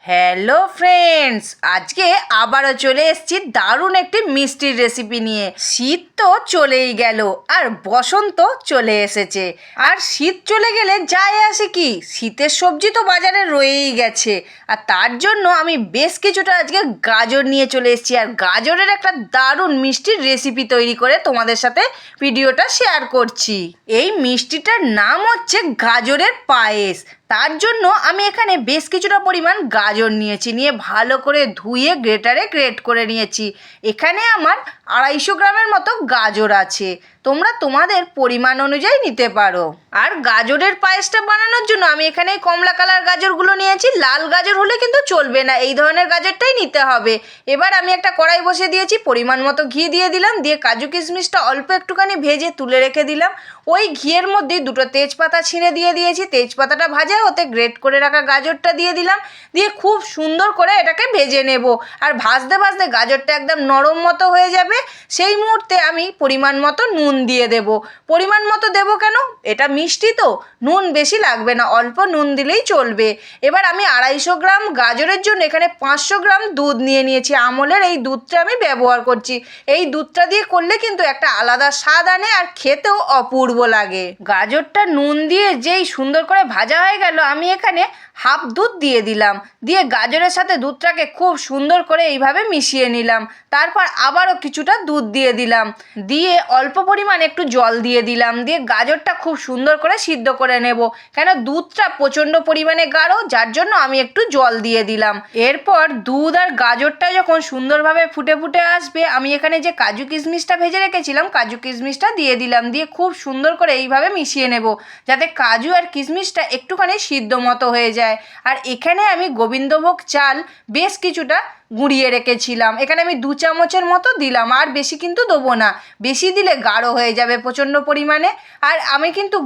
Hello friends, আজকে আবারও চলে এসেছি দারুণ একটি মিষ্টির রেসিপি নিয়ে। শীত তো চলেই গেল আর বসন্ত চলে এসেছে। আর শীত চলে গেলে যায় আসে কি, শীতের সবজি তো বাজারে রয়েই গেছে। আর তার জন্য আমি বেশ কিছুটা আজকে গাজর নিয়ে চলে এসেছি আর গাজরের একটা দারুণ মিষ্টির রেসিপি তৈরি করে তোমাদের সাথে ভিডিওটা শেয়ার করছি। এই মিষ্টিটার নাম হচ্ছে গাজরের পায়েস। তার জন্য আমি এখানে বেশ কিছুটা পরিমাণ গাজর নিয়ে ভালো করে ধুয়ে গ্রেটারে গ্রেট করে নিয়েছি। এখানে আমার 250 গ্রামের মতো গাজর আছে, তোমরা তোমাদের পরিমাণ অনুযায়ী নিতে পারো। আর গাজরের পায়েসটা বানানোর জন্য আমি এখানে কমলা কালার গাজরগুলো নিয়েছি, লাল গাজর হলে কিন্তু চলবে না, এই ধরনের গাজরটাই নিতে হবে। এবার আমি একটা কড়াই বসিয়ে দিয়েছি, পরিমাণ মতো ঘি দিয়ে দিলাম, দিয়ে কাজু কিশমিশটা অল্প একটুখানি ভেজে তুলে রেখে দিলাম। ওই ঘিয়ের মধ্যে দুটো তেজপাতা ছিঁড়ে দিয়ে দিয়েছি, তেজপাতাটা ভাজা হতে গ্রেট করে রাখা গাজরটা দিয়ে দিলাম, দিয়ে খুব সুন্দর করে এটাকে ভেজে নেব। আর ভাজতে ভাজতে গাজরটা একদম নরম মতো হয়ে যাবে, সেই মুহূর্তে আমি পরিমাণ মতো নুন দিয়ে দেব। পরিমাণ মতো দেবো কেন, এটা মিষ্টি তো নুন বেশি লাগবে না, অল্প নুন দিলেই চলবে। এবার আমি 250 গ্রাম গাজরের জন্য এখানে 500 গ্রাম দুধ নিয়েছি, আমলের এই দুধটা আমি ব্যবহার করছি। এই দুধটা দিয়ে করলে কিন্তু একটা আলাদা স্বাদ আনে আর খেতেও অপূর্ব লাগে। গাজরটা নুন দিয়ে যেই সুন্দর করে ভাজা হয়ে গেল, আমি এখানে হাফ দুধ দিয়ে দিলাম, দিয়ে গাজরের সাথে দুধটাকে খুব সুন্দর করে এইভাবে মিশিয়ে নিলাম। তারপর আবারও কিছুটা দুধ দিয়ে দিলাম, দিয়ে অল্প পরিমাণ একটু জল দিয়ে দিলাম, দিয়ে গাজরটা খুব সুন্দর করে সিদ্ধ করে নেব। কেন দুধটা প্রচণ্ড পরিমাণে গাঢ়, যার জন্য আমি একটু জল দিয়ে দিলাম। এরপর দুধ আর গাজরটা যখন সুন্দরভাবে ফুটে ফুটে আসবে, আমি এখানে যে কাজু কিশমিশটা ভেজে রেখেছিলাম কাজু কিশমিশটা দিয়ে দিলাম, দিয়ে খুব সুন্দর করে এইভাবে মিশিয়ে নেব, যাতে কাজু আর কিশমিশটা একটুখানি সিদ্ধ মতো হয়ে যায়। আর এখানে আমি গোবিন্দভোগ চাল বেশ কিছুটা গুঁড়িয়ে রেখেছিলাম, এখানে আমি 2 চামচের মতো দিলাম, আর বেশি কিন্তু দেবো না, বেশি দিলে গাঢ় হয়ে যাবে প্রচণ্ড পরিমাণে। আর আমি কিন্তু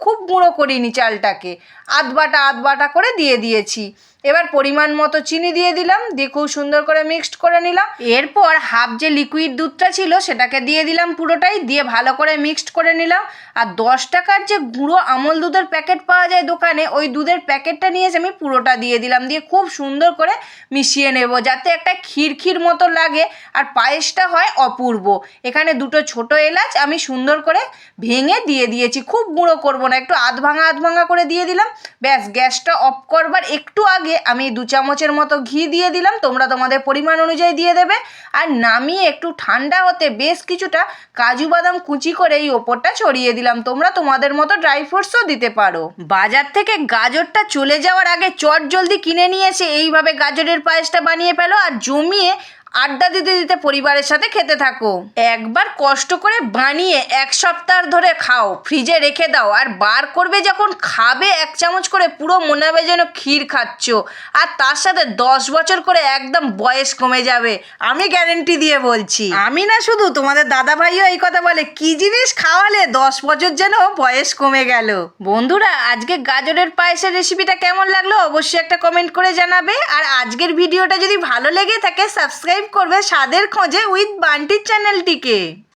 খুব গুঁড়ো করিনি চালটাকে, আধ বাটা করে দিয়ে দিয়েছি। এবার পরিমাণ মতো চিনি দিয়ে দিলাম, দিয়ে খুব সুন্দর করে মিক্সড করে নিলাম। এরপর হাফ যে লিকুইড দুধটা ছিল সেটাকে দিয়ে দিলাম পুরোটাই, দিয়ে ভালো করে মিক্সড করে নিলাম। আর 10 টাকার যে গুঁড়ো আমল দুধের প্যাকেট পাওয়া যায় দোকানে, ওই দুধের প্যাকেটটা নিয়ে এসে আমি পুরোটা দিয়ে দিলাম, দিয়ে খুব সুন্দর করে মিশিয়ে নেব, যাতে একটা ক্ষীর মতো লাগে আর পায়েসটা হয় অপূর্ব। এখানে 2টো ছোটো এলাচ আমি সুন্দর করে ভেঙে দিয়ে দিয়েছি, খুব গুঁড়ো করব না, একটু আধ ভাঙা করে দিয়ে দিলাম। ব্যাস, গ্যাসটা অফ করবার একটু আগে আমি 2 চামচের মতো ঘি দিয়ে দিলাম, তোমরা তোমাদের পরিমাণ অনুযায়ী দিয়ে দেবে। আর নামিয়ে একটু ঠান্ডা হতে বেশ কিছুটা কাজু বাদাম কুচি করে এই ওপরটা ছড়িয়ে দিলাম, তোমরা তোমাদের মতো ড্রাই ফ্রুটসও দিতে পারো। বাজার থেকে গাজরটা চলে যাওয়ার আগে চট জলদি কিনে নিয়ে এসে এইভাবে গাজরের পায়েসটা বানিয়ে ফেলো আর জমিয়ে আড্ডা দিতে দিতে পরিবারের সাথে খেতে থাকো। একবার কষ্ট করে বানিয়ে 1 সপ্তাহ ধরে খাও, ফ্রিজে রেখে দাও, আর বার করবে যখন খাবে 1 চামচ করে, পুরো মনে হবে যেন ক্ষীর খাচ্ছ। আর তার সাথে 10 বছর করে একদম বয়স কমে যাবে, আমি গ্যারেন্টি দিয়ে বলছি। আমি না শুধু, তোমাদের দাদা ভাইও এই কথা বলে, কি জিনিস খাওয়ালে 10 বছর যেন বয়স কমে গেল। বন্ধুরা, আজকে গাজরের পায়েসের রেসিপিটা কেমন লাগলো অবশ্যই একটা কমেন্ট করে জানাবে। আর আজকের ভিডিওটা যদি ভালো লেগে থাকে সাবস্ক্রাইব করবে স্বাদের খোঁজে উইথ বান্টির চ্যানেলটিকে।